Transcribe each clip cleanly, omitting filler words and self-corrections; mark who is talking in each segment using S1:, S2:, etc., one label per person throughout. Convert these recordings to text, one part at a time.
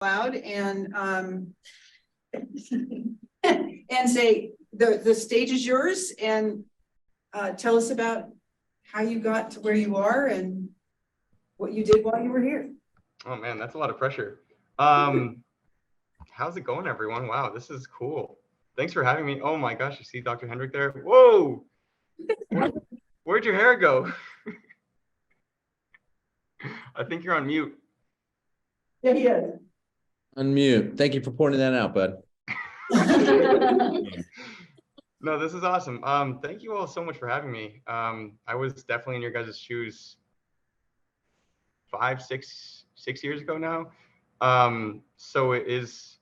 S1: loud and and say the stage is yours, and tell us about how you got to where you are and what you did while you were here.
S2: Oh man, that's a lot of pressure. How's it going, everyone? Wow, this is cool. Thanks for having me. Oh my gosh, you see Dr. Hendrick there? Whoa! Where'd your hair go? I think you're on mute.
S1: Yeah, he is.
S3: Unmute. Thank you for pointing that out, bud.
S2: No, this is awesome. Thank you all so much for having me. I was definitely in your guys' shoes 6 years ago now. So it is,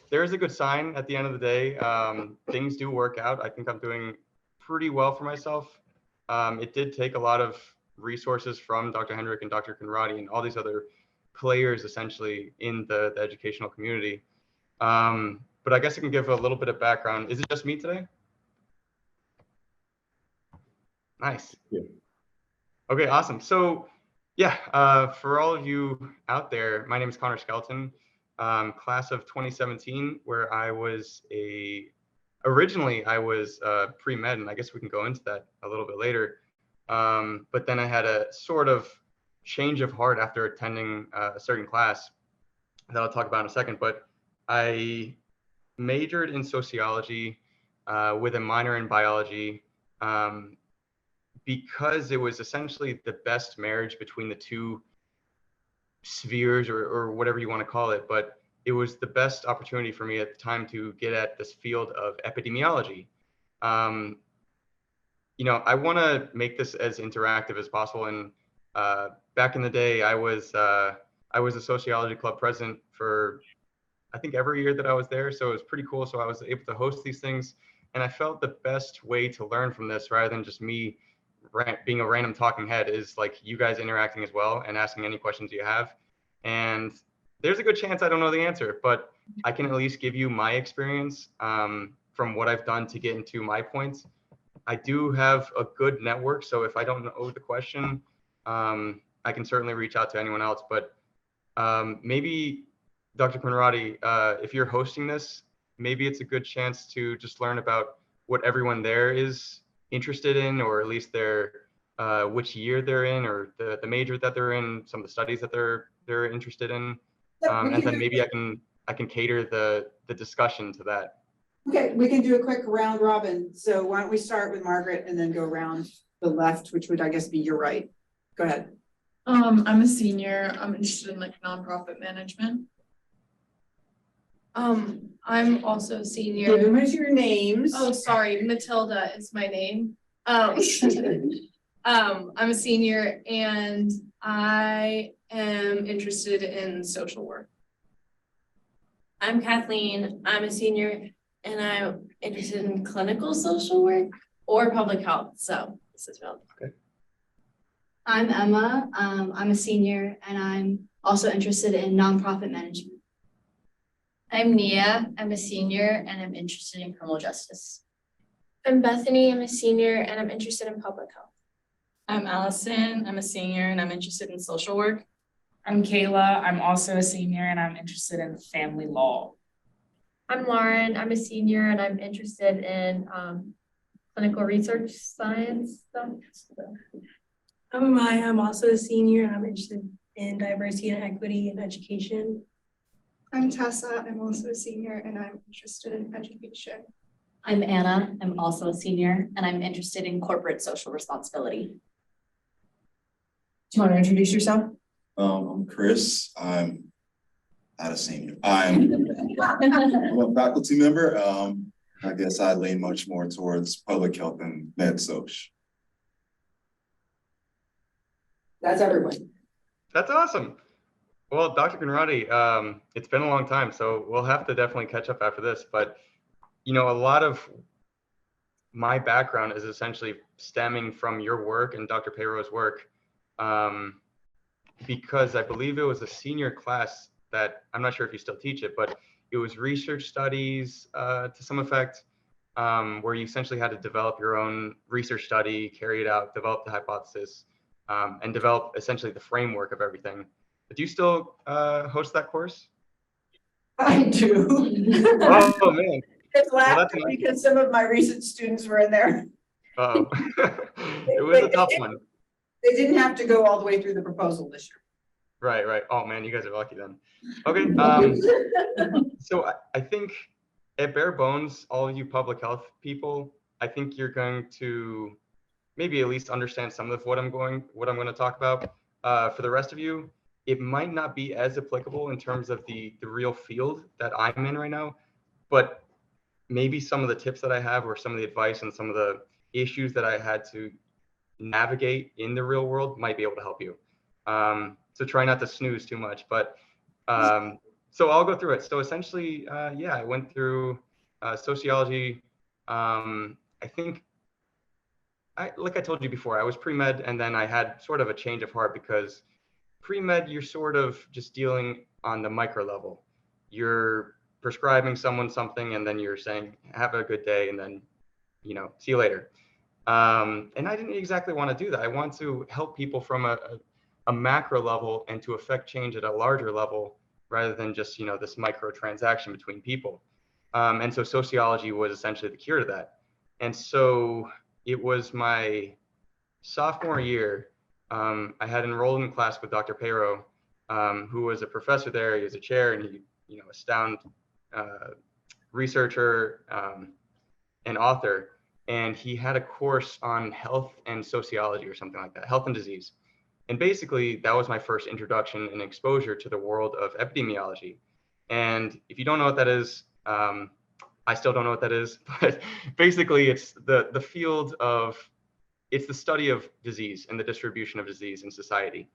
S2: there is a good sign at the end of the day. Things do work out. I think I'm doing pretty well for myself. It did take a lot of resources from Dr. Hendrick and Dr. Conradi and all these other players essentially in the educational community. But I guess I can give a little bit of background. Is it just me today? Nice.
S3: Yeah.
S2: Okay, awesome. So yeah, for all of you out there, my name is Conor Skelton, class of 2017, where I was originally I was pre-med, and I guess we can go into that a little bit later. But then I had a sort of change of heart after attending a certain class that I'll talk about in a second. But I majored in sociology with a minor in biology because it was essentially the best marriage between the two spheres or whatever you want to call it. But it was the best opportunity for me at the time to get at this field of epidemiology. I want to make this as interactive as possible. And back in the day, I was a sociology club president for, I think, every year that I was there. So it was pretty cool. So I was able to host these things. And I felt the best way to learn from this, rather than just me being a random talking head, is like you guys interacting as well and asking any questions you have. And there's a good chance I don't know the answer, but I can at least give you my experience from what I've done to get into my points. I do have a good network, so if I don't know the question, I can certainly reach out to anyone else. But maybe Dr. Conradi, if you're hosting this, maybe it's a good chance to just learn about what everyone there is interested in, or at least their which year they're in, or the major that they're in, some of the studies that they're interested in, and then maybe I can cater the discussion to that.
S1: Okay, we can do a quick round robin. So why don't we start with Margaret and then go around the left, which would, I guess, be your right. Go ahead.
S4: I'm a senior. I'm interested in like nonprofit management. I'm also a senior.
S1: Give us your names.
S4: Oh, sorry, Matilda is my name. I'm a senior and I am interested in social work.
S5: I'm Kathleen. I'm a senior and I'm interested in clinical social work or public health. So this is relevant.
S2: Okay.
S6: I'm Emma. I'm a senior and I'm also interested in nonprofit management.
S7: I'm Nia. I'm a senior and I'm interested in criminal justice.
S8: I'm Bethany. I'm a senior and I'm interested in public health.
S9: I'm Allison. I'm a senior and I'm interested in social work.
S10: I'm Kayla. I'm also a senior and I'm interested in family law.
S8: I'm Lauren. I'm a senior and I'm interested in clinical research science stuff.
S11: I'm Maya. I'm also a senior and I'm interested in diversity and equity in education.
S12: I'm Tessa. I'm also a senior and I'm interested in education.
S7: I'm Anna. I'm also a senior and I'm interested in corporate social responsibility.
S13: Do you want to introduce yourself?
S14: I'm Chris. I'm not a senior. I'm a faculty member. I guess I lean much more towards public health and med soc.
S1: That's everyone.
S2: That's awesome. Well, Dr. Conradi, it's been a long time, so we'll have to definitely catch up after this. But, a lot of my background is essentially stemming from your work and Dr. Peyro's work, because I believe it was a senior class that, I'm not sure if you still teach it, but it was research studies to some effect, where you essentially had to develop your own research study, carry it out, develop the hypothesis, and develop essentially the framework of everything. Do you still host that course?
S1: I do.
S2: Oh man.
S1: It's
S2: Well, that's
S1: laughter
S2: nice.
S1: because some of my recent students were in there.
S2: Oh, it was a tough one.
S1: They didn't have to go all the way through the proposal this year.
S2: Right, right. Oh man, you guys are lucky then. Okay. So I think at bare bones, all of you public health people, I think you're going to maybe at least understand some of what I'm going to talk about. For the rest of you, it might not be as applicable in terms of the real field that I'm in right now, but maybe some of the tips that I have or some of the advice and some of the issues that I had to navigate in the real world might be able to help you. So try not to snooze too much, but so I'll go through it. So essentially, yeah, I went through sociology. I think, like I told you before, I was pre-med, and then I had sort of a change of heart because pre-med, you're sort of just dealing on the micro level. You're prescribing someone something, and then you're saying, have a good day, and then, see you later. And I didn't exactly want to do that. I want to help people from a macro level and to affect change at a larger level rather than just, this micro transaction between people. And so sociology was essentially the cure to that. And so it was my sophomore year. I had enrolled in class with Dr. Pero, who was a professor there. He was a chair, and he, astounded researcher and author. And he had a course on health and sociology or something like that, health and disease. And basically, that was my first introduction and exposure to the world of epidemiology. And if you don't know what that is, I still don't know what that is, but basically it's the field of, it's the study of disease and the distribution of disease in society.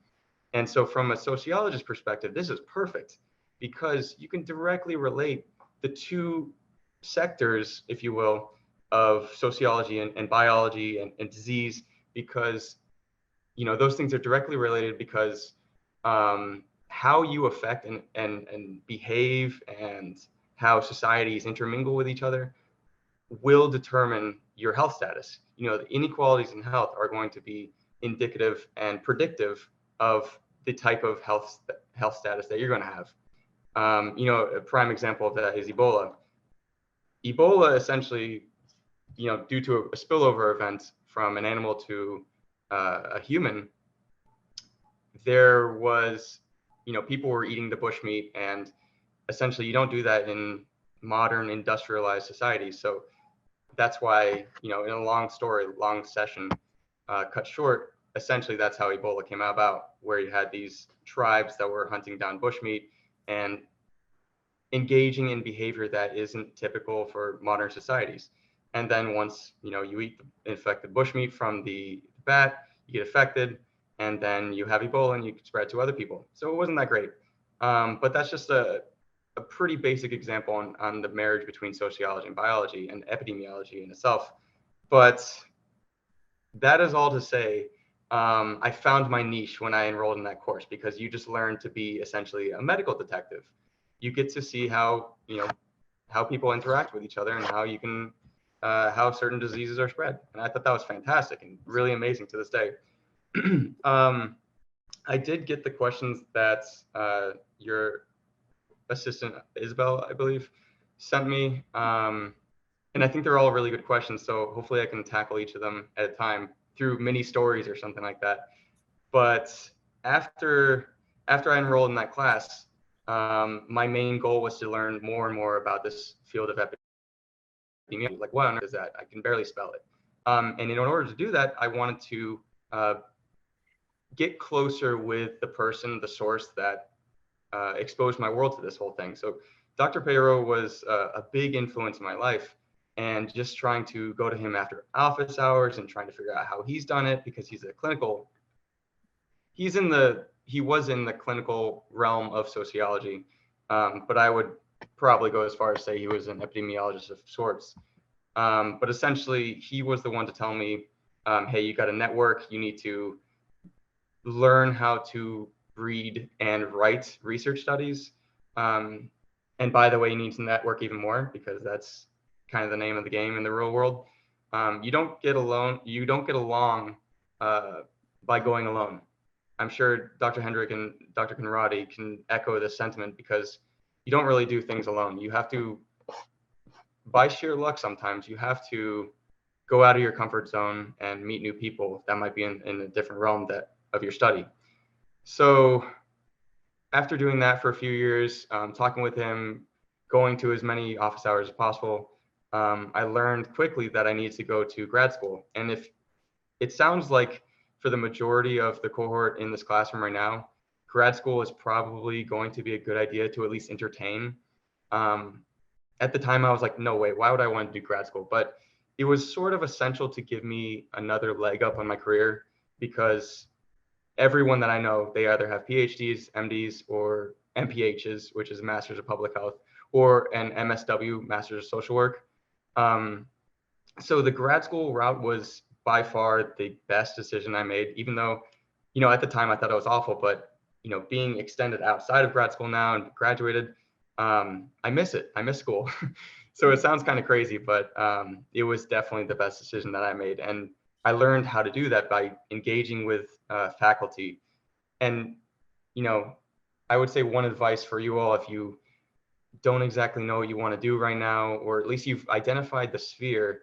S2: And so from a sociologist perspective, this is perfect because you can directly relate the two sectors, if you will, of sociology and biology and disease, because those things are directly related because how you affect and behave and how societies intermingle with each other will determine your health status. The inequalities in health are going to be indicative and predictive of the type of health status that you're going to have. A prime example of that is Ebola. Ebola essentially, due to a spillover event from an animal to a human, there was, people were eating the bushmeat, and essentially you don't do that in modern industrialized societies. So that's why, in a long session cut short, essentially that's how Ebola came about, where you had these tribes that were hunting down bushmeat and engaging in behavior that isn't typical for modern societies. And then once, you eat the infected bushmeat from the bat, you get affected, and then you have Ebola and you can spread to other people. So it wasn't that great. But that's just a pretty basic example on the marriage between sociology and biology and epidemiology in itself. But that is all to say, I found my niche when I enrolled in that course, because you just learn to be essentially a medical detective. You get to see how, how people interact with each other and how you can, how certain diseases are spread. And I thought that was fantastic and really amazing to this day. I did get the questions that your assistant Isabel, I believe, sent me. And I think they're all really good questions. So hopefully I can tackle each of them at a time through mini stories or something like that. But after I enrolled in that class, my main goal was to learn more and more about this field of epidemiology. Like, what on earth is that? I can barely spell it. And in order to do that, I wanted to get closer with the person, the source that exposed my world to this whole thing. So Dr. Pero was a big influence in my life, and just trying to go to him after office hours and trying to figure out how he's done it, because he was in the clinical realm of sociology, but I would probably go as far as say he was an epidemiologist of sorts. But essentially, he was the one to tell me, hey, you got a network, you need to learn how to read and write research studies. And by the way, you need to network even more, because that's kind of the name of the game in the real world. You don't get along by going alone. I'm sure Dr. Hendrick and Dr. Conradi can echo this sentiment, because you don't really do things alone. You have to, by sheer luck sometimes, you have to go out of your comfort zone and meet new people that might be in a different realm of your study. So after doing that for a few years, talking with him, going to as many office hours as possible, I learned quickly that I needed to go to grad school. And if it sounds like for the majority of the cohort in this classroom right now, grad school is probably going to be a good idea to at least entertain. At the time, I was like, no way, why would I want to do grad school? But it was sort of essential to give me another leg up on my career, because everyone that I know, they either have PhDs, MDs, or MPHs, which is Masters of Public Health, or an MSW, Masters of Social Work. So the grad school route was by far the best decision I made, even though, at the time I thought it was awful, but, being extended outside of grad school now and graduated, I miss it. I miss school. So it sounds kind of crazy, but it was definitely the best decision that I made. And I learned how to do that by engaging with faculty. And, I would say one advice for you all, if you don't exactly know what you want to do right now, or at least you've identified the sphere,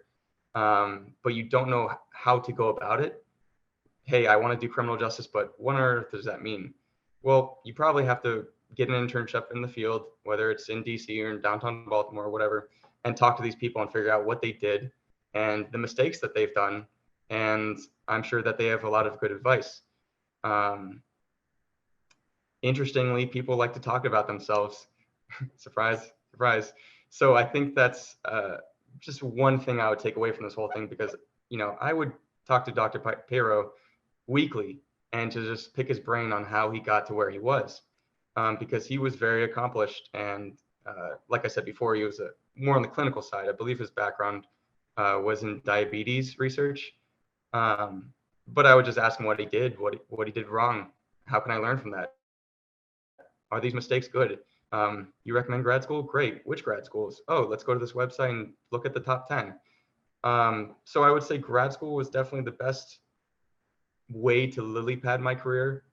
S2: but you don't know how to go about it. Hey, I want to do criminal justice, but what on earth does that mean? Well, you probably have to get an internship in the field, whether it's in DC or in downtown Baltimore or whatever, and talk to these people and figure out what they did and the mistakes that they've done. And I'm sure that they have a lot of good advice. Interestingly, people like to talk about themselves. Surprise, surprise. So I think that's just one thing I would take away from this whole thing, because, I would talk to Dr. Pero weekly and to just pick his brain on how he got to where he was, because he was very accomplished. And like I said before, he was more on the clinical side. I believe his background was in diabetes research. But I would just ask him what he did, what he did wrong. How can I learn from that? Are these mistakes good? You recommend grad school? Great. Which grad schools? Oh, let's go to this website and look at the top 10. So I would say grad school was definitely the best way to lily pad my career.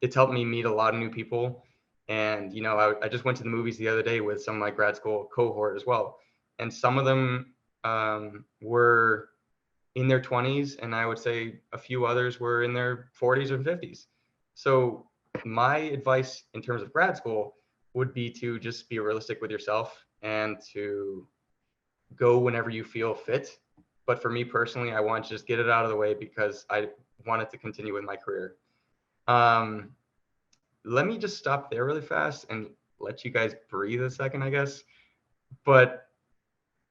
S2: It's helped me meet a lot of new people. And, I just went to the movies the other day with some of my grad school cohort as well. And some of them were in their 20s, and I would say a few others were in their 40s or 50s. So my advice in terms of grad school would be to just be realistic with yourself and to go whenever you feel fit. But for me personally, I want to just get it out of the way because I wanted to continue with my career. Let me just stop there really fast and let you guys breathe a second, I guess. But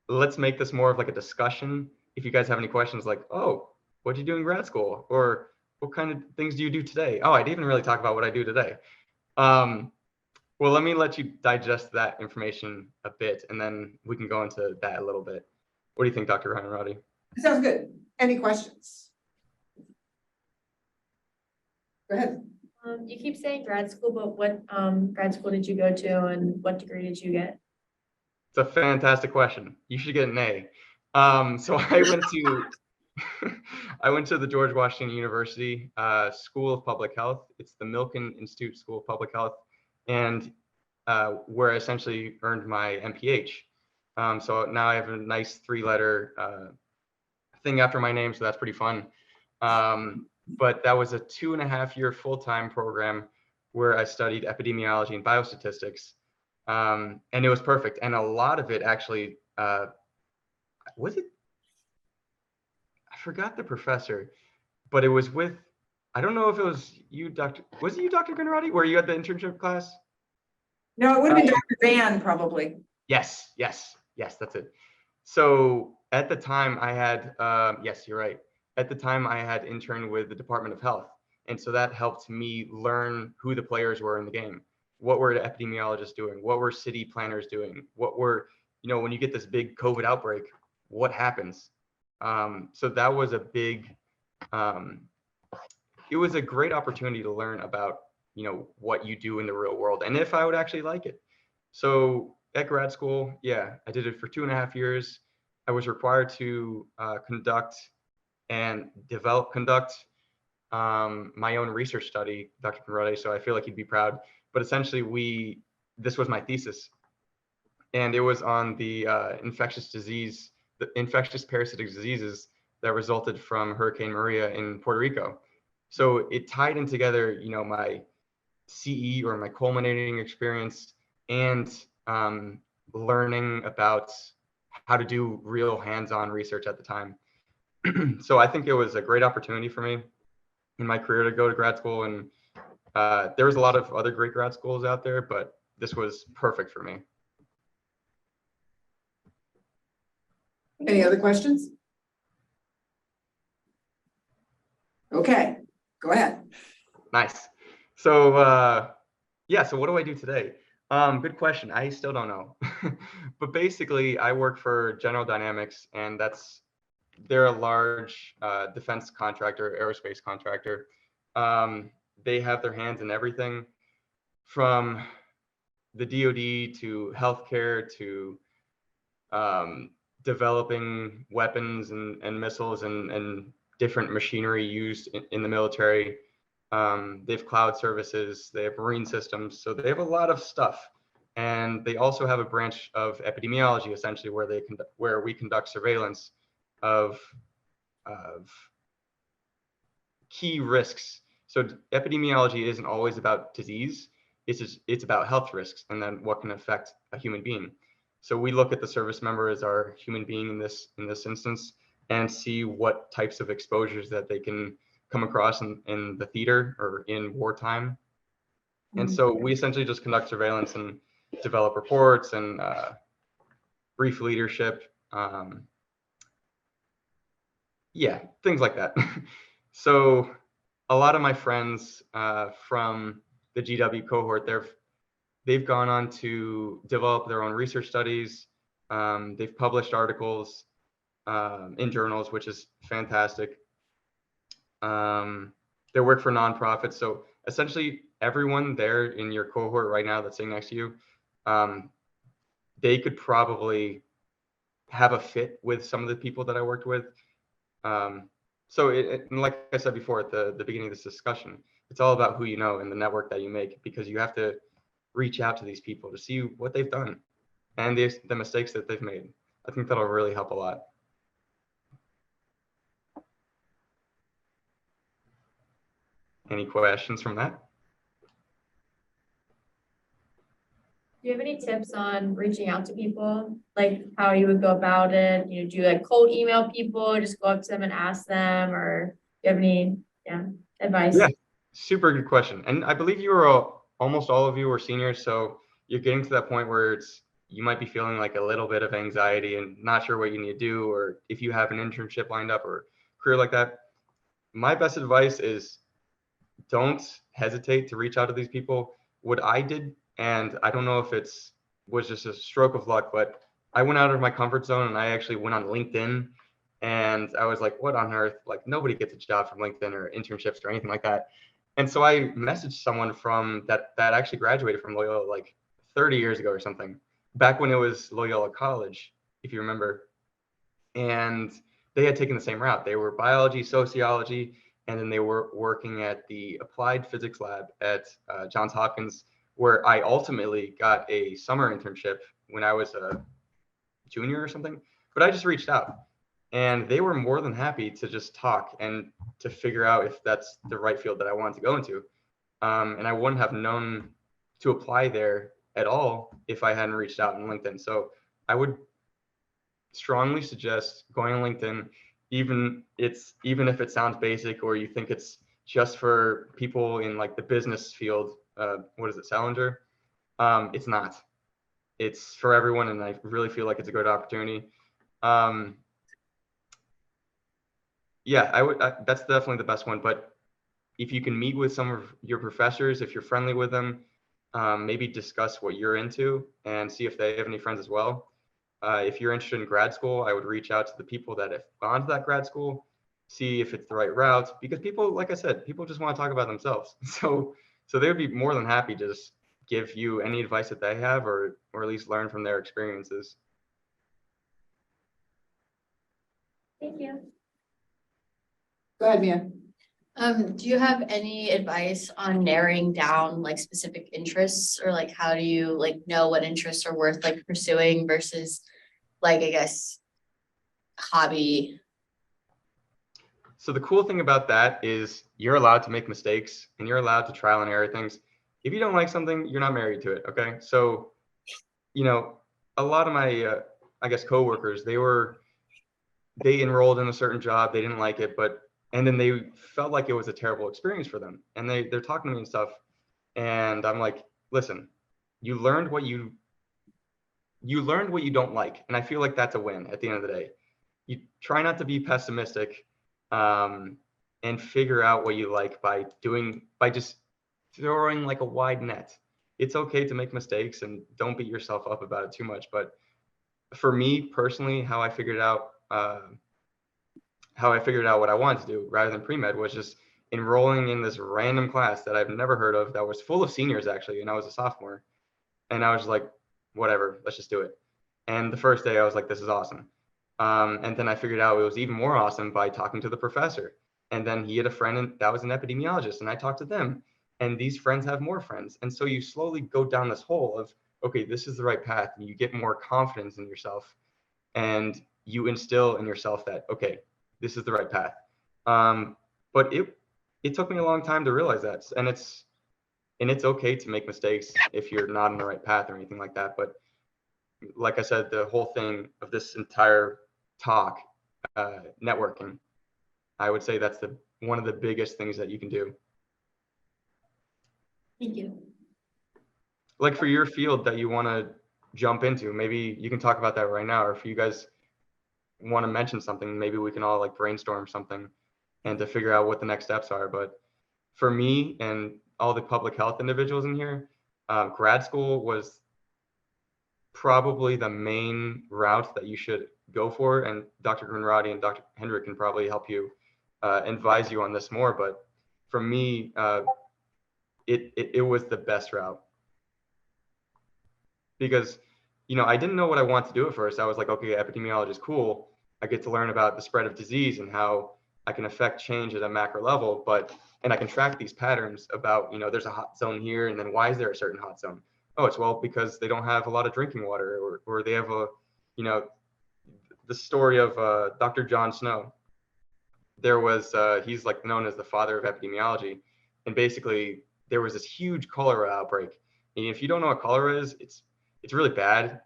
S2: let's make this more of like a discussion. If you guys have any questions like, oh, what do you do in grad school? Or what kind of things do you do today? Oh, I didn't even really talk about what I do today. Well, let me let you digest that information a bit, and then we can go into that a little bit. What do you think, Dr. Ryan Roddy?
S1: Sounds good. Any questions? Go ahead.
S8: You keep saying grad school, but what grad school did you go to and what degree did you get?
S2: It's a fantastic question. You should get an A. So I went to the George Washington University School of Public Health. It's the Milken Institute School of Public Health, and where I essentially earned my MPH. So now I have a nice 3-letter thing after my name, so that's pretty fun. But that was a 2.5-year full-time program where I studied epidemiology and biostatistics. And it was perfect. And a lot of it actually, was it? I forgot the professor, but it was with, I don't know if it was you, was it you, Dr. Gunnerati? Were you at the internship class?
S1: No, it would have been Dr. Van probably.
S2: Yes, that's it. So at the time I had, yes, you're right. At the time I had interned with the Department of Health. And so that helped me learn who the players were in the game. What were the epidemiologists doing? What were city planners doing? What were, when you get this big COVID outbreak, what happens? So that was a big, it was a great opportunity to learn about, what you do in the real world and if I would actually like it. So at grad school, yeah, I did it for 2.5 years. I was required to conduct my own research study, Dr. Conrade, so I feel like he'd be proud. But essentially, this was my thesis, and it was on the infectious parasitic diseases that resulted from Hurricane Maria in Puerto Rico. So it tied in together, my CE or my culminating experience and learning about how to do real hands-on research at the time. So I think it was a great opportunity for me in my career to go to grad school, and there was a lot of other great grad schools out there, but this was perfect for me.
S1: Any other questions? Okay, go ahead.
S2: Nice. So yeah, so what do I do today? Good question. I still don't know. But basically, I work for General Dynamics, and they're a large defense contractor, aerospace contractor. They have their hands in everything from the DoD to healthcare to developing weapons and missiles and different machinery used in the military. They have cloud services, they have marine systems, so they have a lot of stuff. And they also have a branch of epidemiology, essentially, where we conduct surveillance of key risks. So epidemiology isn't always about disease, it's about health risks and then what can affect a human being. So we look at the service member as our human being in this instance and see what types of exposures that they can come across in the theater or in wartime. And so we essentially just conduct surveillance and develop reports and brief leadership. Yeah, things like that. So a lot of my friends from the GW cohort, they've gone on to develop their own research studies. They've published articles in journals, which is fantastic. They work for nonprofits. So essentially everyone there in your cohort right now that's sitting next to you, they could probably have a fit with some of the people that I worked with. So like I said before at the beginning of this discussion, it's all about who you know and the network that you make, because you have to reach out to these people to see what they've done and the mistakes that they've made. I think that'll really help a lot. Any questions from that?
S8: Do you have any tips on reaching out to people? Like how you would go about it? Do you like cold email people, just go up to them and ask them, or do you have any advice?
S2: Yeah, super good question. And I believe almost all of you are seniors, so you're getting to that point where you might be feeling like a little bit of anxiety and not sure what you need to do, or if you have an internship lined up or career like that. My best advice is don't hesitate to reach out to these people. What I did, and I don't know if was just a stroke of luck, but I went out of my comfort zone and I actually went on LinkedIn, and I was like, what on earth? Like, nobody gets a job from LinkedIn or internships or anything like that. And so I messaged someone from that actually graduated from Loyola like 30 years ago or something, back when it was Loyola College, if you remember. And they had taken the same route. They were biology, sociology, and then they were working at the applied physics lab at Johns Hopkins, where I ultimately got a summer internship when I was a junior or something. But I just reached out, and they were more than happy to just talk and to figure out if that's the right field that I wanted to go into. And I wouldn't have known to apply there at all if I hadn't reached out on LinkedIn. So I would strongly suggest going on LinkedIn, even if it sounds basic or you think it's just for people in like the business field. What is it, Salinger? It's not. It's for everyone, and I really feel like it's a good opportunity. Yeah, that's definitely the best one. But if you can meet with some of your professors, if you're friendly with them, maybe discuss what you're into and see if they have any friends as well. If you're interested in grad school, I would reach out to the people that have gone to that grad school, see if it's the right route, because people, like I said, people just want to talk about themselves. So they would be more than happy to just give you any advice that they have, or at least learn from their experiences.
S8: Thank you.
S1: Go ahead, Mia.
S7: Do you have any advice on narrowing down like specific interests, or like how do you like know what interests are worth like pursuing versus like, I guess, hobby?
S2: So the cool thing about that is you're allowed to make mistakes and you're allowed to trial and error things. If you don't like something, you're not married to it. Okay. So, a lot of my, I guess, coworkers, they enrolled in a certain job, they didn't like it, and then they felt like it was a terrible experience for them. And they're talking to me and stuff. And I'm like, listen, you learned what you don't like. And I feel like that's a win at the end of the day. You try not to be pessimistic, and figure out what you like by just throwing like a wide net. It's okay to make mistakes and don't beat yourself up about it too much. But for me personally, how I figured out what I wanted to do rather than pre-med was just enrolling in this random class that I've never heard of that was full of seniors actually, and I was a sophomore. And I was like, whatever, let's just do it. And the first day I was like, this is awesome. And then I figured out it was even more awesome by talking to the professor. And then he had a friend that was an epidemiologist, and I talked to them. And these friends have more friends. And so you slowly go down this hole of, okay, this is the right path. And you get more confidence in yourself. And you instill in yourself that, okay, this is the right path. But it took me a long time to realize that. And it's okay to make mistakes if you're not on the right path or anything like that. But like I said, the whole thing of this entire talk, networking, I would say that's one of the biggest things that you can do.
S7: Thank you.
S2: Like for your field that you want to jump into, maybe you can talk about that right now, or if you guys want to mention something, maybe we can all like brainstorm something and to figure out what the next steps are. But for me and all the public health individuals in here, grad school was probably the main route that you should go for. And Dr. Grunradi and Dr. Hendrick can probably help you advise you on this more. But for me, it was the best route. Because, I didn't know what I wanted to do at first. I was like, okay, epidemiology is cool. I get to learn about the spread of disease and how I can affect change at a macro level, and I can track these patterns about, there's a hot zone here, and then why is there a certain hot zone? Oh, it's because they don't have a lot of drinking water, or they have the story of Dr. John Snow. There was, he's like known as the father of epidemiology. And basically there was this huge cholera outbreak. And if you don't know what cholera is, it's really bad.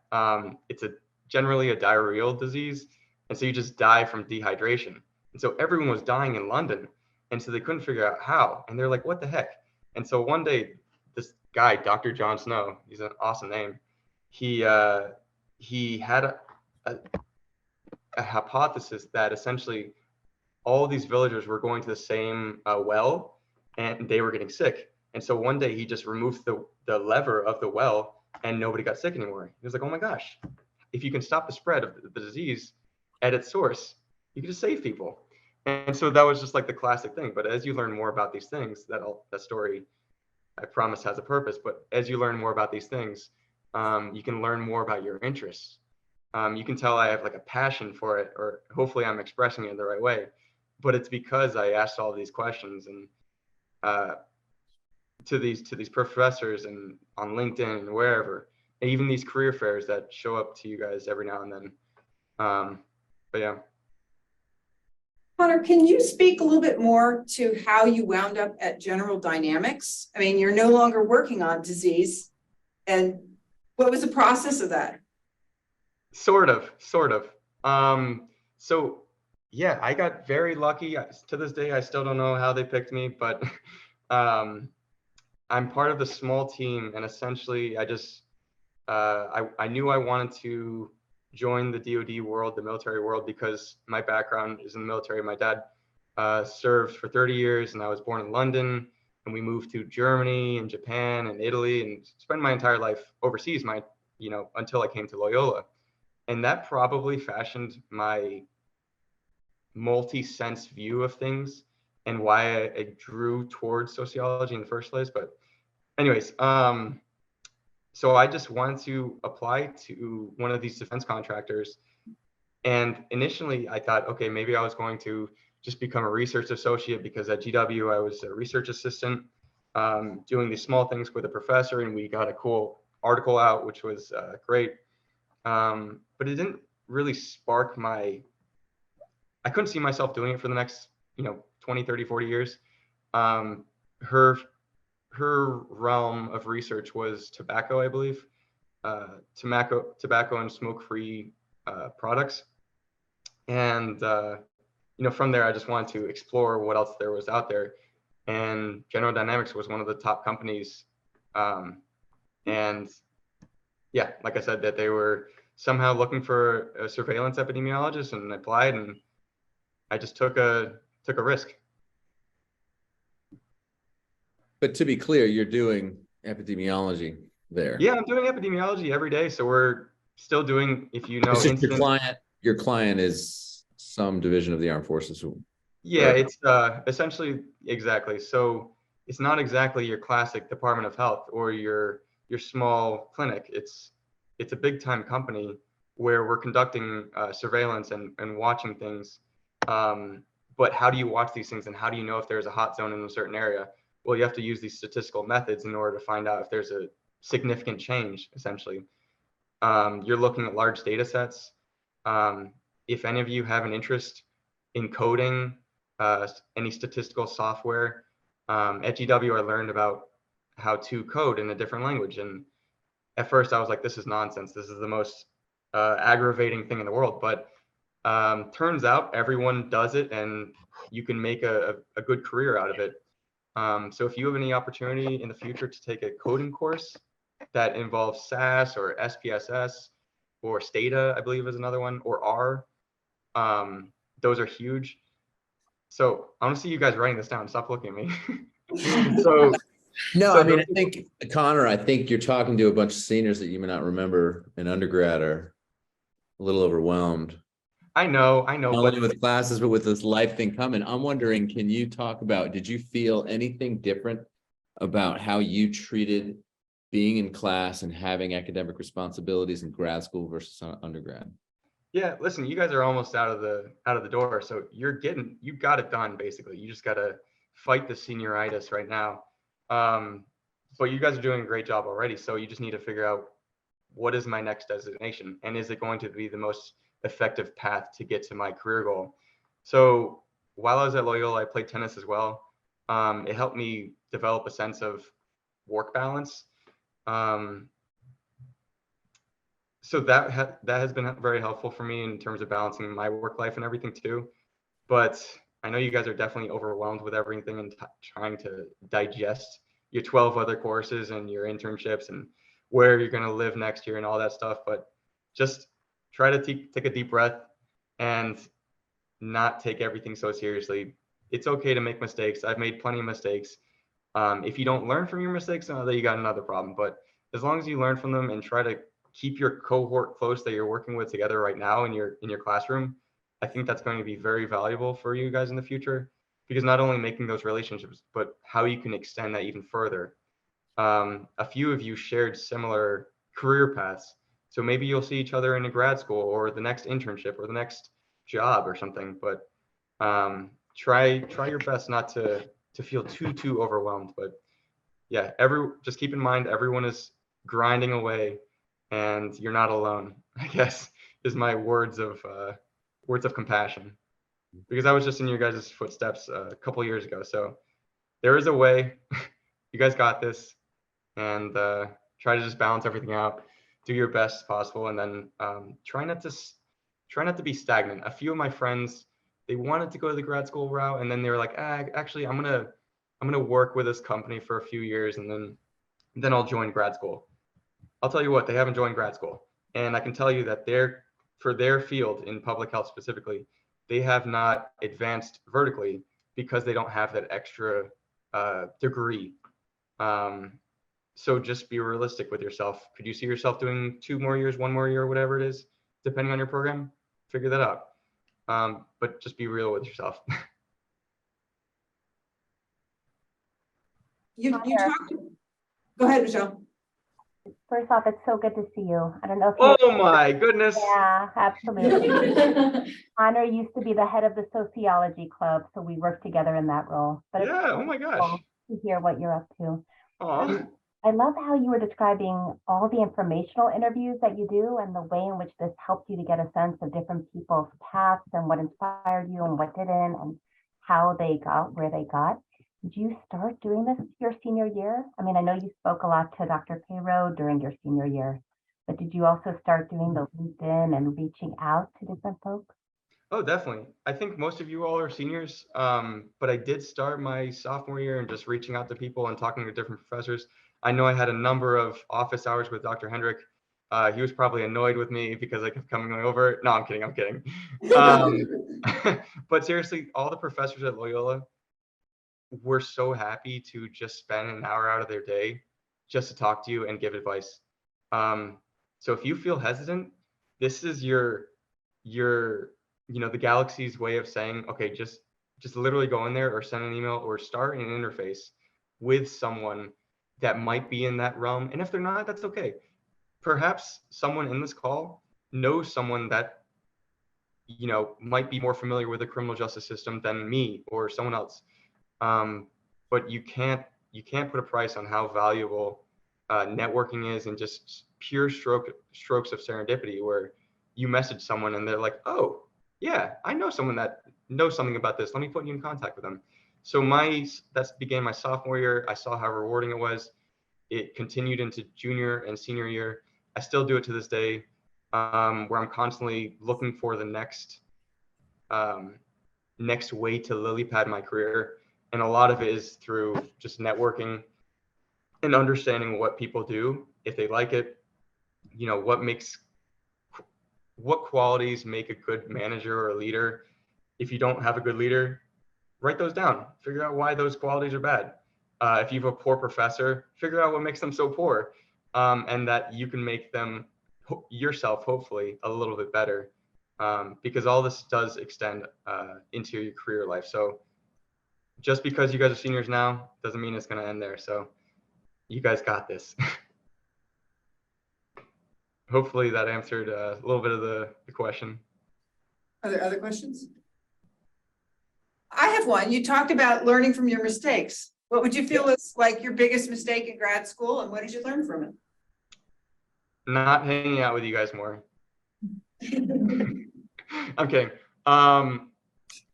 S2: It's generally a diarrheal disease. And so you just die from dehydration. And so everyone was dying in London. And so they couldn't figure out how. And they're like, what the heck? And so one day, this guy, Dr. John Snow, he's an awesome name. He had a hypothesis that essentially all these villagers were going to the same well, and they were getting sick. And so one day he just removed the lever of the well, and nobody got sick anymore. He was like, oh my gosh, if you can stop the spread of the disease at its source, you can just save people. And so that was just like the classic thing. But as you learn more about these things, that story, I promise, has a purpose. But as you learn more about these things, you can learn more about your interests. You can tell I have like a passion for it, or hopefully I'm expressing it the right way. But it's because I asked all these questions and to these professors and on LinkedIn and wherever, and even these career fairs that show up to you guys every now and then. But yeah.
S1: Conor, can you speak a little bit more to how you wound up at General Dynamics? I mean, you're no longer working on disease, and what was the process of that?
S2: Sort of. So yeah, I got very lucky. To this day, I still don't know how they picked me, but I'm part of the small team, and essentially I just, I knew I wanted to join the DoD world, the military world, because my background is in the military. My dad served for 30 years, and I was born in London, and we moved to Germany and Japan and Italy, and spent my entire life overseas, until I came to Loyola. And that probably fashioned my multi-sense view of things and why I drew towards sociology in the first place. But anyways, so I just wanted to apply to one of these defense contractors. And initially I thought, okay, maybe I was going to just become a research associate, because at GW I was a research assistant, doing these small things with a professor, and we got a cool article out, which was great. But it didn't really spark I couldn't see myself doing it for the next, 20, 30, 40 years. Her realm of research was tobacco, I believe, tobacco and smoke-free products. And, from there, I just wanted to explore what else there was out there. And General Dynamics was one of the top companies. And yeah, like I said, that they were somehow looking for a surveillance epidemiologist, and applied, and I just took a risk.
S3: But to be clear, you're doing epidemiology there.
S2: Yeah, I'm doing epidemiology every day. So we're still doing, if you know,
S3: It's just your client is some division of the armed forces.
S2: Yeah, it's essentially, exactly. So it's not exactly your classic Department of Health or your small clinic. It's a big time company where we're conducting surveillance and watching things. But how do you watch these things, and how do you know if there's a hot zone in a certain area? Well, you have to use these statistical methods in order to find out if there's a significant change, essentially. You're looking at large data sets. If any of you have an interest in coding, any statistical software, at GW I learned about how to code in a different language. And at first I was like, this is nonsense. This is the most aggravating thing in the world. But turns out everyone does it, and you can make a good career out of it. So if you have any opportunity in the future to take a coding course that involves SAS or SPSS or Stata, I believe is another one, or R, those are huge. So I want to see you guys writing this down. Stop looking at me.
S3: I think, Connor, I think you're talking to a bunch of seniors that you may not remember in undergrad are a little overwhelmed.
S2: I know.
S3: Not only with classes, but with this life thing coming. I'm wondering, can you talk about, did you feel anything different about how you treated being in class and having academic responsibilities in grad school versus undergrad?
S2: Yeah, listen, you guys are almost out of the door, so you got it done basically. You just got to fight the senioritis right now. But you guys are doing a great job already, so you just need to figure out, what is my next designation, and is it going to be the most effective path to get to my career goal? So while I was at Loyola, I played tennis as well. It helped me develop a sense of work balance. So that has been very helpful for me in terms of balancing my work life and everything too. But I know you guys are definitely overwhelmed with everything and trying to digest your 12 other courses and your internships and where you're going to live next year and all that stuff. But just try to take a deep breath and not take everything so seriously. It's okay to make mistakes. I've made plenty of mistakes. If you don't learn from your mistakes, then you got another problem. But as long as you learn from them and try to keep your cohort close that you're working with together right now in your classroom, I think that's going to be very valuable for you guys in the future, because not only making those relationships, but how you can extend that even further. A few of you shared similar career paths, so maybe you'll see each other in a grad school or the next internship or the next job or something. But try your best not to feel too overwhelmed. But yeah, just keep in mind, everyone is grinding away, and you're not alone, I guess, is my words of compassion, because I was just in your guys' footsteps a couple years ago. So there is a way. You guys got this, and try to just balance everything out, do your best possible, and then try not to be stagnant. A few of my friends, they wanted to go to the grad school route, and then they were like, actually, I'm gonna work with this company for a few years, and then I'll join grad school. I'll tell you what, they haven't joined grad school. And I can tell you that for their field in public health specifically, they have not advanced vertically because they don't have that extra degree. So just be realistic with yourself. Could you see yourself doing 2 more years, 1 more year, whatever it is, depending on your program? Figure that out. But just be real with yourself.
S1: You talked. Go ahead, Michelle.
S15: First off, it's so good to see you. I don't know if
S2: Oh my goodness.
S15: Yeah, absolutely. Conor used to be the head of the Sociology Club, so we worked together in that role. But it's
S2: Yeah, oh my gosh.
S15: cool to hear what you're up to.
S2: Aw.
S15: I love how you were describing all the informational interviews that you do and the way in which this helped you to get a sense of different people's paths and what inspired you and what didn't and how they got where they got. Did you start doing this your senior year? I mean, I know you spoke a lot to Dr. Payrow during your senior year, but did you also start doing the LinkedIn and reaching out to different folks?
S2: Oh, definitely. I think most of you all are seniors, but I did start my sophomore year and just reaching out to people and talking to different professors. I know I had a number of office hours with Dr. Hendrick. He was probably annoyed with me because I kept coming over. No, I'm kidding. I'm kidding. But seriously, all the professors at Loyola were so happy to just spend an hour out of their day just to talk to you and give advice. So if you feel hesitant, this is your the galaxy's way of saying, okay, just literally go in there or send an email or start an interface with someone that might be in that realm. And if they're not, that's okay. Perhaps someone in this call knows someone that might be more familiar with the criminal justice system than me or someone else. But you can't put a price on how valuable networking is, and just pure strokes of serendipity where you message someone and they're like, oh yeah, I know someone that knows something about this. Let me put you in contact with them. So that began my sophomore year. I saw how rewarding it was. It continued into junior and senior year. I still do it to this day, where I'm constantly looking for the next way to lily pad my career. And a lot of it is through just networking and understanding what people do, if they like it, what qualities make a good manager or a leader. If you don't have a good leader, write those down. Figure out why those qualities are bad. If you have a poor professor, figure out what makes them so poor, and that you can make them yourself, hopefully, a little bit better, because all this does extend into your career life. So just because you guys are seniors now doesn't mean it's going to end there. So you guys got this. Hopefully that answered a little bit of the question.
S1: Are there other questions? I have one. You talked about learning from your mistakes. What would you feel is like your biggest mistake in grad school, and what did you learn from it?
S2: Not hanging out with you guys more. I'm kidding.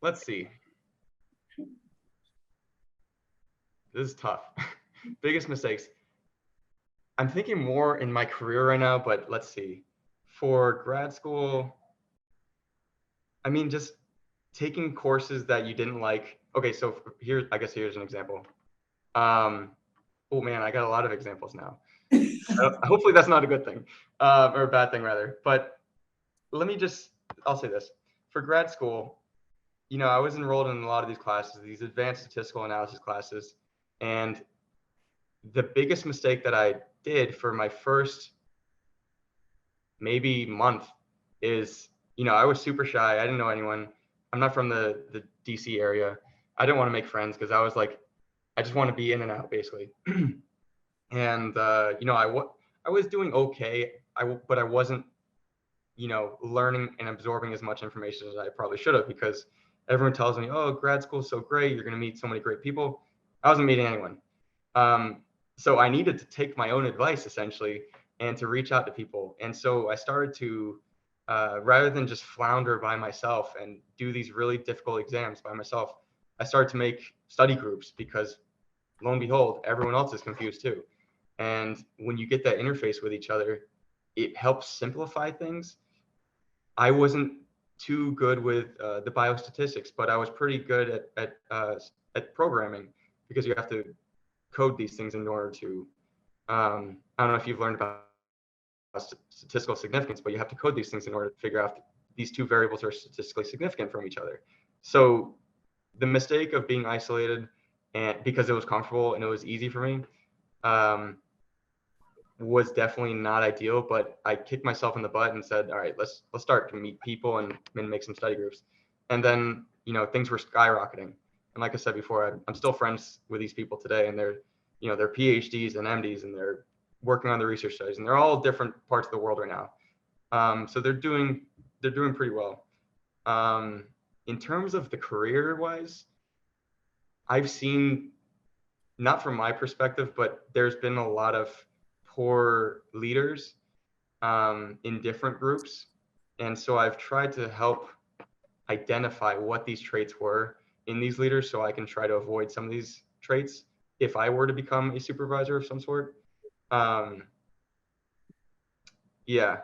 S2: Let's see. This is tough. Biggest mistakes. I'm thinking more in my career right now, but let's see. For grad school, I mean, just taking courses that you didn't like. Okay, so I guess here's an example. Oh man, I got a lot of examples now. Hopefully that's not a good thing, or a bad thing rather. But I'll say this. For grad school, I was enrolled in a lot of these classes, these advanced statistical analysis classes. And the biggest mistake that I did for my first maybe month is, I was super shy. I didn't know anyone. I'm not from the DC area. I didn't want to make friends because I was like, I just want to be in and out basically. And, I was doing okay. But I wasn't, learning and absorbing as much information as I probably should have, because everyone tells me, oh, grad school is so great. You're going to meet so many great people. I wasn't meeting anyone. So I needed to take my own advice essentially and to reach out to people. And so I started to, rather than just flounder by myself and do these really difficult exams by myself, I started to make study groups, because lo and behold, everyone else is confused too. And when you get that interface with each other, it helps simplify things. I wasn't too good with the biostatistics, but I was pretty good at programming, because you have to code these things in order to, I don't know if you've learned about statistical significance, but you have to code these things in order to figure out if these two variables are statistically significant from each other. So the mistake of being isolated, and because it was comfortable and it was easy for me, was definitely not ideal. But I kicked myself in the butt and said, all right, let's start to meet people and make some study groups. And then, things were skyrocketing. And like I said before, I'm still friends with these people today, and they're PhDs and MDs, and they're working on the research studies, and they're all different parts of the world right now. So they're doing pretty well. In terms of the career wise, I've seen, not from my perspective, but there's been a lot of poor leaders in different groups. And so I've tried to help identify what these traits were in these leaders so I can try to avoid some of these traits if I were to become a supervisor of some sort. Yeah,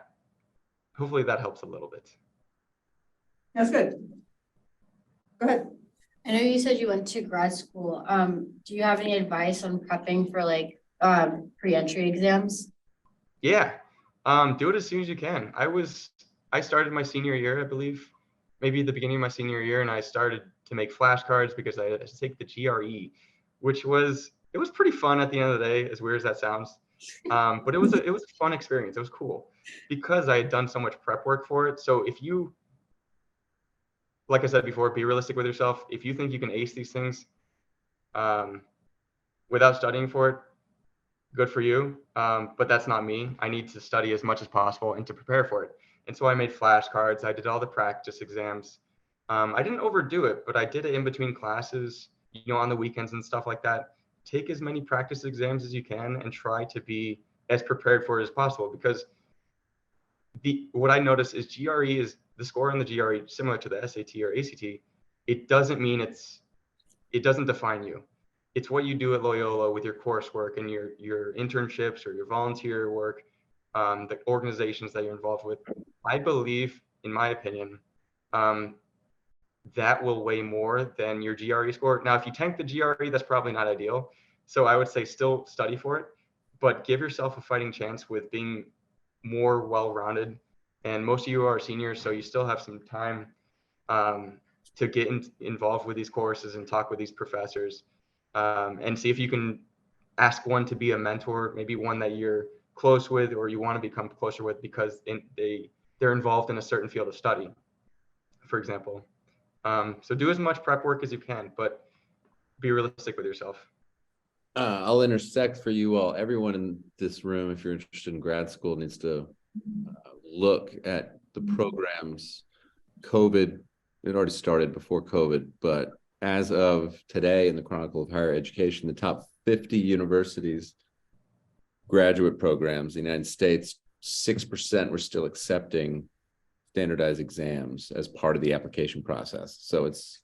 S2: hopefully that helps a little bit.
S1: That's good. Go ahead.
S7: I know you said you went to grad school. Do you have any advice on prepping for like pre-entry exams?
S2: Yeah, do it as soon as you can. I started my senior year, I believe, maybe at the beginning of my senior year, and I started to make flashcards because I had to take the GRE, which was pretty fun at the end of the day, as weird as that sounds. But it was a fun experience. It was cool because I had done so much prep work for it. So if you, like I said before, be realistic with yourself. If you think you can ace these things without studying for it, good for you. But that's not me. I need to study as much as possible and to prepare for it. And so I made flashcards. I did all the practice exams. I didn't overdo it, but I did it in between classes, on the weekends and stuff like that. Take as many practice exams as you can and try to be as prepared for it as possible, because what I noticed is the score on the GRE, similar to the SAT or ACT. It doesn't mean it doesn't define you. It's what you do at Loyola with your coursework and your internships or your volunteer work, the organizations that you're involved with. I believe, in my opinion, that will weigh more than your GRE score. Now, if you tank the GRE, that's probably not ideal. So I would say still study for it, but give yourself a fighting chance with being more well-rounded. And most of you are seniors, so you still have some time to get involved with these courses and talk with these professors, and see if you can ask one to be a mentor, maybe one that you're close with or you want to become closer with because they're involved in a certain field of study, for example. So do as much prep work as you can, but be realistic with yourself.
S3: I'll intersect for you all. Everyone in this room, if you're interested in grad school, needs to look at the programs. COVID, it already started before COVID, but as of today in the Chronicle of Higher Education, the top 50 universities, graduate programs in the United States, 6% were still accepting standardized exams as part of the application process. So it's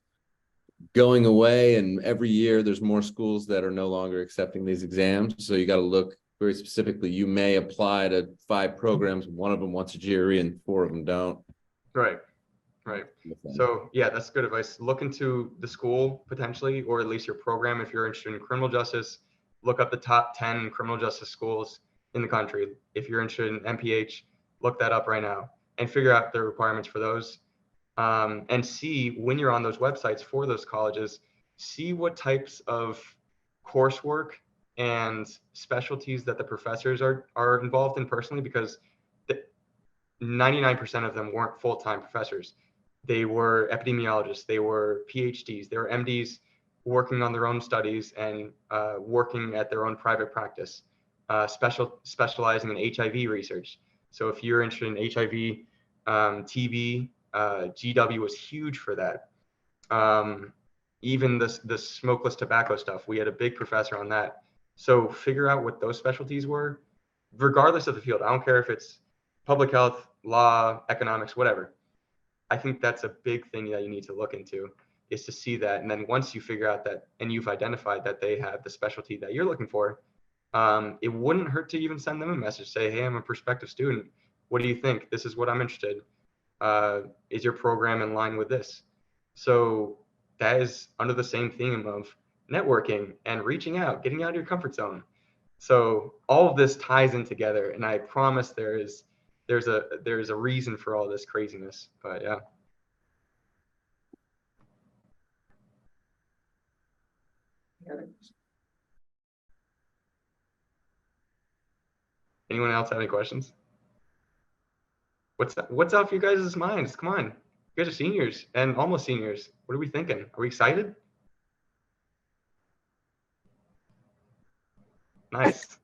S3: going away, and every year there's more schools that are no longer accepting these exams. So you got to look very specifically. You may apply to 5 programs, one of them wants a GRE and 4 of them don't.
S2: Right. So yeah, that's good advice. Look into the school potentially, or at least your program. If you're interested in criminal justice, look up the top 10 criminal justice schools in the country. If you're interested in MPH, look that up right now and figure out the requirements for those. And see, when you're on those websites for those colleges, see what types of coursework and specialties that the professors are involved in personally, because 99% of them weren't full-time professors. They were epidemiologists, they were PhDs, they were MDs working on their own studies and working at their own private practice, specializing in HIV research. So if you're interested in HIV, TB, GW was huge for that. Even the smokeless tobacco stuff, we had a big professor on that. So figure out what those specialties were, regardless of the field. I don't care if it's public health, law, economics, whatever. I think that's a big thing that you need to look into, is to see that. And then once you figure out that, and you've identified that they have the specialty that you're looking for, it wouldn't hurt to even send them a message, say, hey, I'm a prospective student. What do you think? This is what I'm interested in. Is your program in line with this? So that is under the same theme of networking and reaching out, getting out of your comfort zone. So all of this ties in together, and I promise there's a reason for all this craziness. But yeah. Anyone else have any questions? What's up for you guys' minds? Come on. You guys are seniors and almost seniors. What are we thinking? Are we excited? Nice.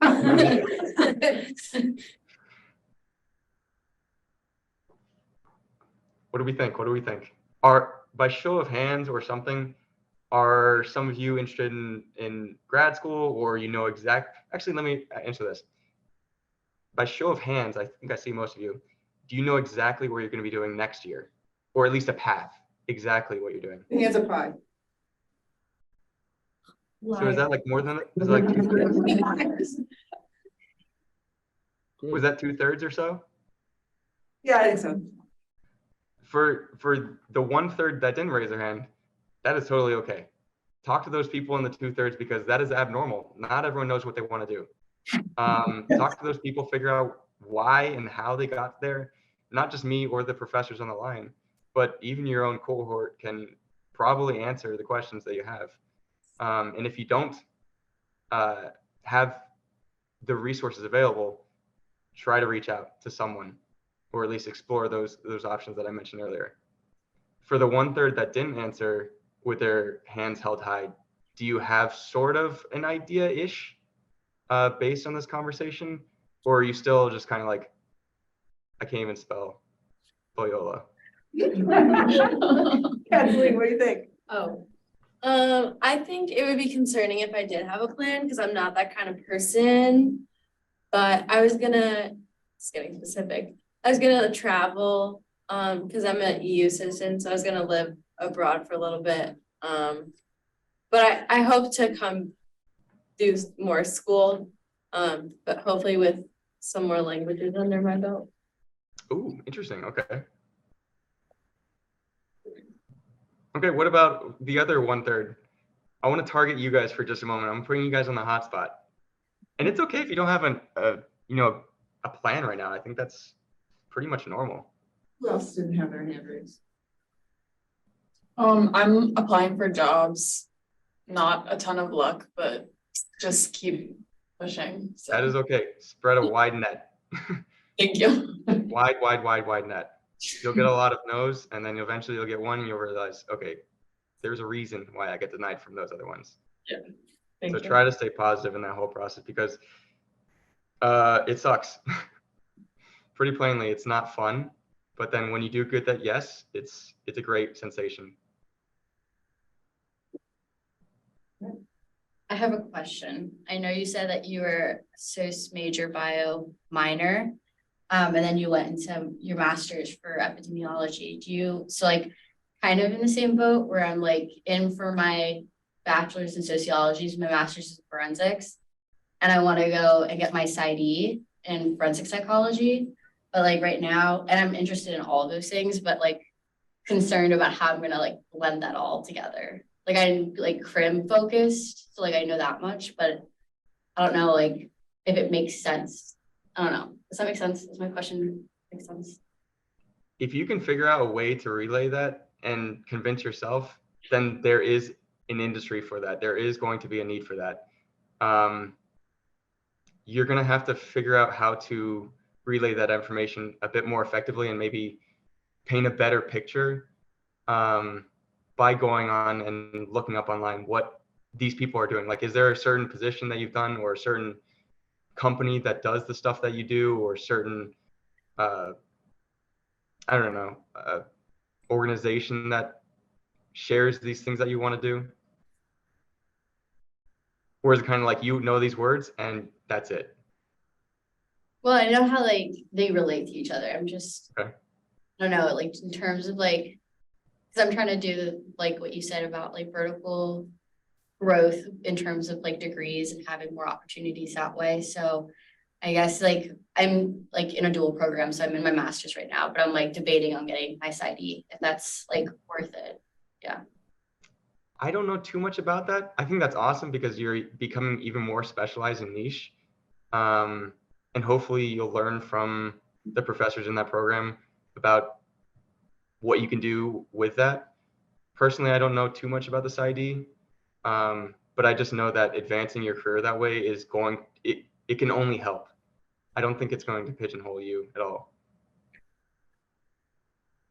S2: What do we think? What do we think? By show of hands or something, are some of you interested in grad school, or actually, let me answer this. By show of hands, I think I see most of you. Do you know exactly where you're going to be doing next year? Or at least a path, exactly what you're doing?
S1: Hands up high.
S2: So is that like more than, is it like 2/3? Was that 2/3 or so?
S1: Yeah, I think so.
S2: For the 1/3 that didn't raise their hand, that is totally okay. Talk to those people in the 2/3 because that is abnormal. Not everyone knows what they want to do. Talk to those people, figure out why and how they got there. Not just me or the professors on the line, but even your own cohort can probably answer the questions that you have. And if you don't have the resources available, try to reach out to someone, or at least explore those options that I mentioned earlier. For the 1/3 that didn't answer with their hands held high, do you have sort of an idea-ish based on this conversation? Or are you still just kind of like, I can't even spell Loyola?
S1: Kathleen, what do you think?
S5: I think it would be concerning if I did have a plan because I'm not that kind of person. But I was it's getting specific. I was gonna travel because I'm an EU citizen, so I was gonna live abroad for a little bit. But I hope to come do more school, but hopefully with some more languages under my belt.
S2: Ooh, interesting. Okay. Okay, what about the other 1/3? I want to target you guys for just a moment. I'm putting you guys on the hot spot. And it's okay if you don't have a plan right now. I think that's pretty much normal.
S1: Who else didn't have their hand raised?
S9: I'm applying for jobs. Not a ton of luck, but just keep pushing. So.
S2: That is okay. Spread a wide net.
S9: Thank you.
S2: Wide net. You'll get a lot of no's, and then eventually you'll get one, and you'll realize, okay, there's a reason why I get denied from those other ones.
S9: Yeah.
S2: So try to stay positive in that whole process because it sucks. Pretty plainly, it's not fun. But then when you do get that yes, it's a great sensation.
S7: I have a question. I know you said that you were soc major bio minor, and then you went into your master's for epidemiology. So like kind of in the same boat where I'm like in for my bachelor's in sociology, my master's in forensics, and I want to go and get my PsyD in forensic psychology. But like right now, and I'm interested in all of those things, but like concerned about how I'm gonna like blend that all together. Like I'm like crim focused, so like I know that much, but I don't know like if it makes sense. I don't know. Does that make sense? Does my question make sense?
S2: If you can figure out a way to relay that and convince yourself, then there is an industry for that. There is going to be a need for that. You're going to have to figure out how to relay that information a bit more effectively and maybe paint a better picture by going on and looking up online what these people are doing. Like, is there a certain position that you've done or a certain company that does the stuff that you do, or certain, I don't know, organization that shares these things that you want to do? Or is it kind of like, you know these words and that's it?
S7: Well, I know how like they relate to each other. I'm just,
S2: Okay.
S7: I don't know, like in terms of like, because I'm trying to do like what you said about like vertical growth in terms of like degrees and having more opportunities that way. So I guess like I'm like in a dual program, so I'm in my master's right now, but I'm like debating on getting my PsyD if that's like worth it. Yeah.
S2: I don't know too much about that. I think that's awesome because you're becoming even more specialized and niche. And hopefully you'll learn from the professors in that program about what you can do with that. Personally, I don't know too much about the PsyD, but I just know that advancing your career that way is it can only help. I don't think it's going to pigeonhole you at all.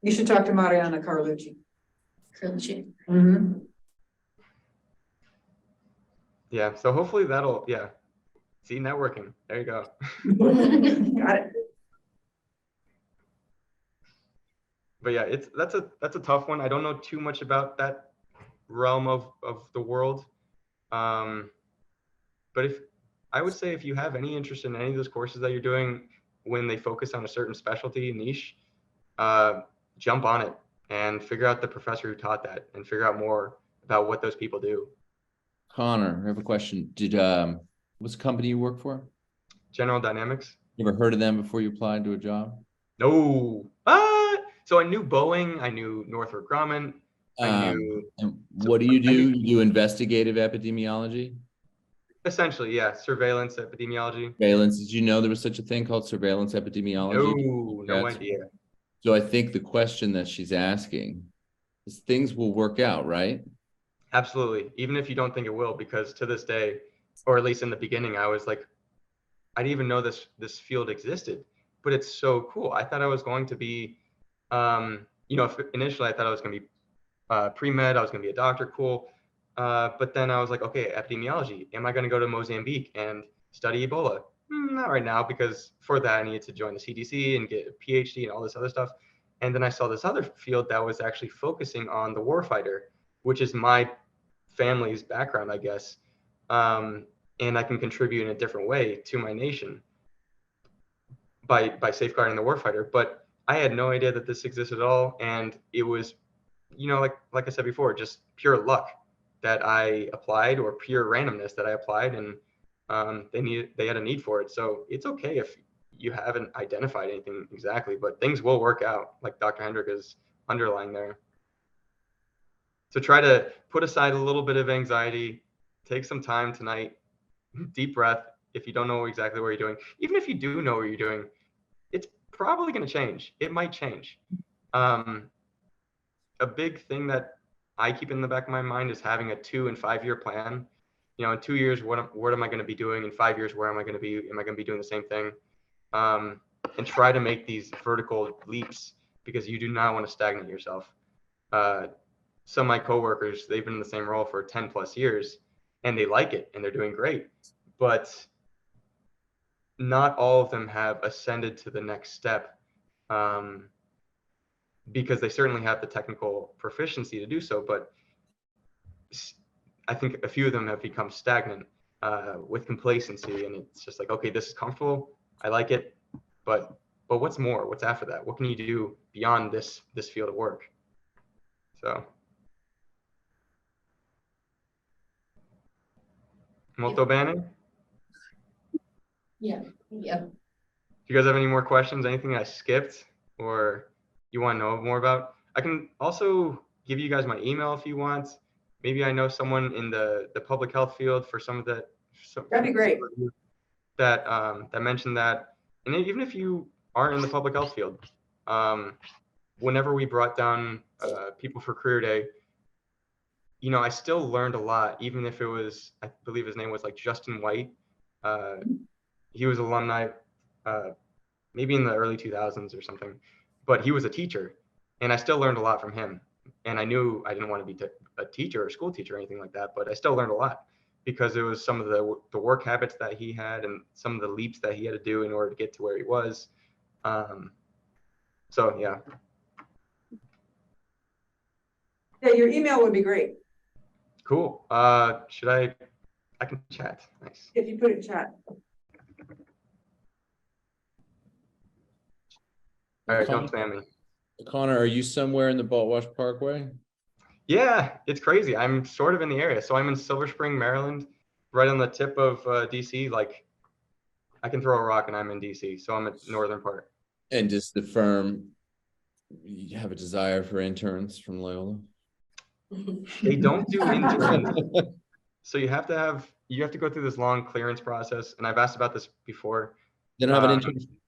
S1: You should talk to Mariana Carlucci.
S7: Carlucci.
S1: Mm-hmm.
S2: Yeah, so hopefully that'll, yeah. See, networking. There you go.
S1: Got it.
S2: But yeah, that's a tough one. I don't know too much about that realm of the world. But I would say if you have any interest in any of those courses that you're doing, when they focus on a certain specialty niche, jump on it and figure out the professor who taught that and figure out more about what those people do.
S3: Connor, I have a question. What's the company you work for?
S2: General Dynamics.
S3: You ever heard of them before you applied to a job?
S2: No. So I knew Boeing, I knew Northrop Grumman, I knew.
S3: And what do? You do investigative epidemiology?
S2: Essentially, yeah, surveillance epidemiology.
S3: Surveillance. Did you know there was such a thing called surveillance epidemiology?
S2: No idea.
S3: So I think the question that she's asking is things will work out, right?
S2: Absolutely. Even if you don't think it will, because to this day, or at least in the beginning, I was like, I didn't even know this field existed, but it's so cool. I thought I was going to be, initially I thought I was going to be pre-med, I was going to be a doctor, cool. But then I was like, okay, epidemiology. Am I going to go to Mozambique and study Ebola? Not right now, because for that I needed to join the CDC and get a PhD and all this other stuff. And then I saw this other field that was actually focusing on the warfighter, which is my family's background, I guess. And I can contribute in a different way to my nation by safeguarding the warfighter. But I had no idea that this existed at all. And it was, like I said before, just pure luck that I applied, or pure randomness that I applied, and they had a need for it. So it's okay if you haven't identified anything exactly, but things will work out, like Dr. Hendrick is underlying there. So try to put aside a little bit of anxiety, take some time tonight, deep breath. If you don't know exactly what you're doing, even if you do know what you're doing, it's probably going to change. It might change. A big thing that I keep in the back of my mind is having a 2 and 5 year plan. In 2 years, what am I going to be doing? In 5 years, where am I going to be? Am I going to be doing the same thing? And try to make these vertical leaps, because you do not want to stagnate yourself. Some of my coworkers, they've been in the same role for 10 plus years and they like it and they're doing great, but not all of them have ascended to the next step, because they certainly have the technical proficiency to do so. But I think a few of them have become stagnant with complacency, and it's just like, okay, this is comfortable, I like it, but what's more? What's after that? What can you do beyond this field of work? So. Molto bene.
S7: Yeah.
S2: Do you guys have any more questions? Anything I skipped or you want to know more about? I can also give you guys my email if you want. Maybe I know someone in the public health field for some of that.
S1: That'd be great.
S2: That mentioned that. And even if you aren't in the public health field, whenever we brought down people for career day, I still learned a lot, even if it was, I believe his name was like Justin White. He was alumni, maybe in the early 2000s or something, but he was a teacher, and I still learned a lot from him. And I knew I didn't want to be a teacher or a school teacher or anything like that, but I still learned a lot, because it was some of the work habits that he had and some of the leaps that he had to do in order to get to where he was. So yeah.
S1: Yeah, your email would be great.
S2: Cool. I can chat. Nice.
S1: If you put it in chat.
S2: All right, don't spam me.
S3: Connor, are you somewhere in the Baltwash Parkway?
S2: Yeah, it's crazy. I'm sort of in the area. So I'm in Silver Spring, Maryland, right on the tip of DC. Like, I can throw a rock and I'm in DC. So I'm at the northern part.
S3: And does the firm have a desire for interns from Loyola?
S2: They don't do interns. So you have to go through this long clearance process. And I've asked about this before.
S3: They don't have an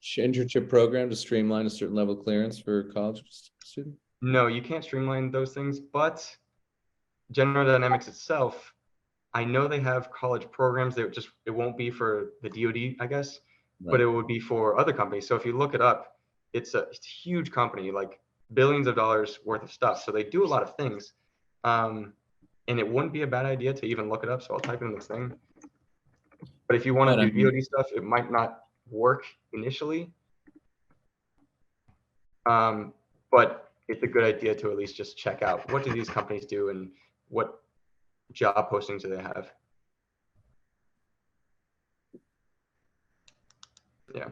S3: internship program to streamline a certain level of clearance for a college student?
S2: No, you can't streamline those things, but General Dynamics itself, I know they have college programs. It won't be for the DoD, I guess, right, but it would be for other companies. So if you look it up, it's a huge company, like billions of dollars worth of stuff. So they do a lot of things. And it wouldn't be a bad idea to even look it up. So I'll type in this thing. But if you want
S3: But,
S2: to do VOD stuff, it might not work initially. But it's a good idea to at least just check out what do these companies do and what job postings do they have. Yeah.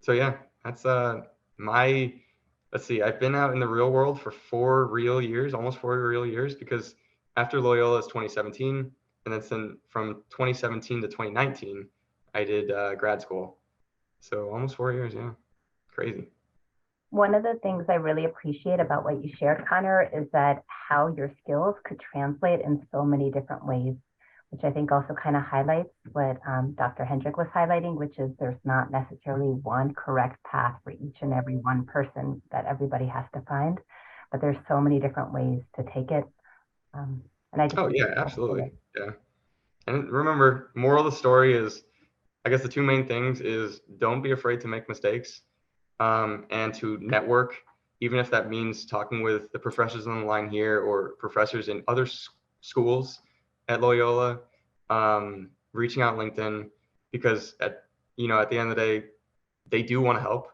S2: So yeah, that's let's see, I've been out in the real world for 4 real years, almost 4 real years, because after Loyola is 2017, and then from 2017 to 2019, I did grad school. So almost 4 years, yeah, crazy.
S15: One of the things I really appreciate about what you shared, Connor, is that how your skills could translate in so many different ways, which I think also kind of highlights what Dr. Hendrick was highlighting, which is there's not necessarily one correct path for each and every one person that everybody has to find, but there's so many different ways to take it. And I just
S2: yeah, absolutely. Yeah. And remember, moral of the story is, I guess the 2 main things is don't be afraid to make mistakes, and to network, even if that means talking with the professors on the line here or professors in other schools at Loyola, reaching out LinkedIn, because at the end of the day, they do want to help.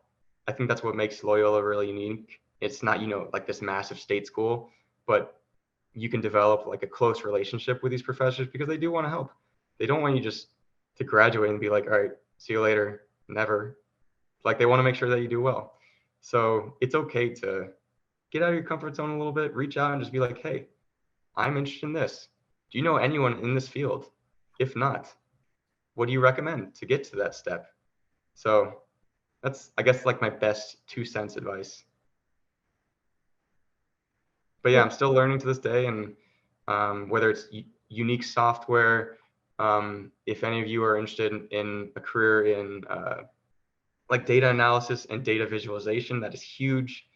S2: I think that's what makes Loyola really unique. It's not, like this massive state school, but you can develop like a close relationship with these professors because they do want to help. They don't want you just to graduate and be like, all right, see you later, never. Like they want to make sure that you do well. So it's okay to get out of your comfort zone a little bit, reach out and just be like, hey, I'm interested in this. Do you know anyone in this field? If not, what do you recommend to get to that step? So that's, I guess, like my best 2 cents advice. But yeah, I'm still learning to this day, and whether it's unique software, if any of you are interested in a career in like data analysis and data visualization, that is huge.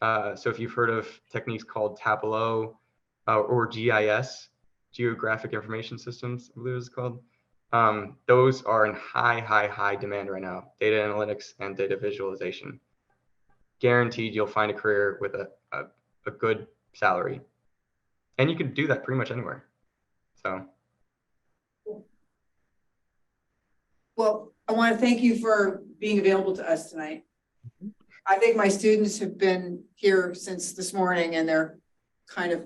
S2: So if you've heard of techniques called Tableau or GIS, Geographic Information Systems, I believe it's called, those are in high demand right now. Data analytics and data visualization. Guaranteed you'll find a career with a good salary. And you can do that pretty much anywhere. So.
S1: Well, I want to thank you for being available to us tonight. I think my students have been here since this morning and they're kind of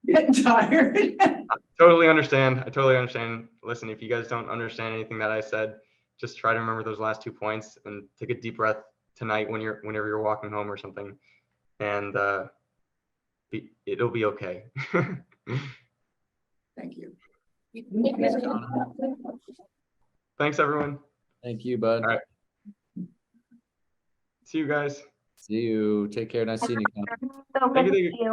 S1: getting tired.
S2: I totally understand. Listen, if you guys don't understand anything that I said, just try to remember those last 2 points and take a deep breath tonight whenever you're walking home or something, and it'll be okay.
S1: Thank you.
S2: Thanks, everyone.
S3: Thank you, bud.
S2: All right. See you guys.
S3: See you. Take care. Nice seeing you.
S15: So good to see you.